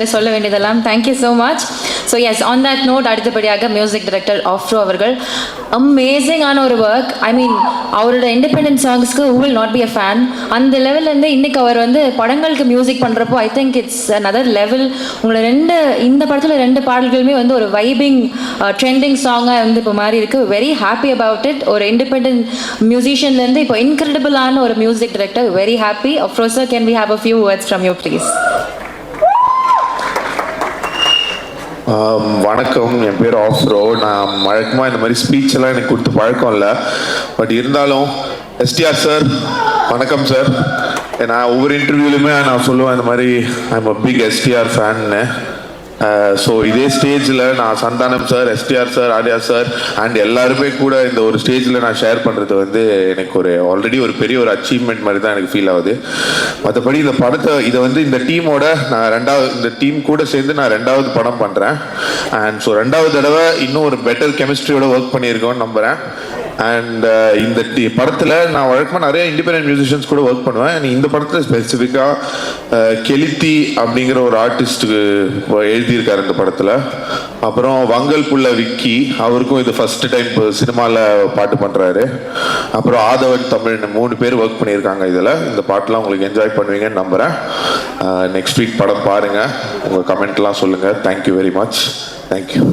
சொல்ல வேண்டியதெல்லாம். Thank you so much. So yes, on that note, அடுத்தபடியாக மியூசிக் டைரக்டர் ஆஃப்ரோ அவர்கள் அமேசிங்கான ஒரு ஒர்க். ஐ மீன், அவரோட இண்டிபெண்டன்ட் சாங்ஸ்க்கு who will not be a fan? அந்த லெவல்லேருந்து இன்னைக்கு அவர் வந்து படங்களுக்கு மியூசிக் பண்ணுறப்போ I think it's another level. உங்களை இந்த படத்தில் 2 பாடல்களுமே வந்து ஒரு வைபிங் ட்ரெண்டிங் சாங்காக வந்து இப்போ மாதிரி இருக்குது. Very happy about it. ஒரு இண்டிபெண்டன்ட் மியூசிஷியன்லேருந்து இப்போ இன்க்ரெடிபிளான ஒரு music director. Very happy. Afro sir, can we have a few words from you please? வணக்கம், என் பேர் ஆஃப்ரோ. நான் வழக்கமாக இந்த மாதிரி ஸ்பீச் எல்லாம் எனக்கு கொடுத்து பழக்கம் இல்லை. பட் இருந்தாலும் எஸ்டிஆர் சார், வணக்கம் சார். நான் ஒவ்வொரு இன்டர்வியூலையுமே நான் சொல்லுவேன் இந்த மாதிரி ஐம் அ பிக் எஸ்டிஆர் ஃபேன்னு. ஸோ இதே ஸ்டேஜில் நான் Santhanam sir, STR sir, Arya sir and எல்லாருமே கூட இந்த ஒரு ஸ்டேஜில் நான் ஷேர் பண்ணுறது வந்து எனக்கு ஆல்ரெடி ஒரு பெரிய ஒரு அச்சீவ்மெண்ட் மாதிரி தான் எனக்கு ஃபீல் ஆகுது. மற்றபடி இந்த படத்தை இந்த டீமோட இந்த டீம் கூட சேர்ந்து நான் 2வது படம் பண்ணுறேன். அண்ட் ஸோ 2வது தடவை இன்னும் ஒரு பெட்டர் கெமிஸ்ட்ரியோட ஒர்க் பண்ணியிருக்கோன்னு நம்புகிறேன். அண்ட் இந்த படத்தில் நான் வழக்கமாக நிறைய இண்டிபெண்டன்ட் மியூசிஷியன்ஸ் கூட ஒர்க் பண்ணுவேன். இந்த படத்தில் ஸ்பெசிஃபிக்காக கெலித்தி அப்படிங்கிற ஒரு ஆர்டிஸ்ட்டுக்கு எழுதியிருக்காரு இந்த படத்தில். அப்புறம் வங்கல் புள்ள விக்கி, அவருக்கும் இது ஃபர்ஸ்ட் டைம் சினிமாவில் பாட்டு பண்ணுறாரு. அப்புறம் ஆதவன் தமிழ் 3 பேர் ஒர்க் பண்ணியிருக்காங்க இதில். இந்த பாட்டெலாம் உங்களுக்கு என்ஜாய் பண்ணுவீங்கன்னு நம்புகிறேன். நெக்ஸ்ட் வீக் படம் பாருங்கள், உங்கள் கமெண்ட்லாம் சொல்லுங்கள். Thank you very much. தேங்க்யூ.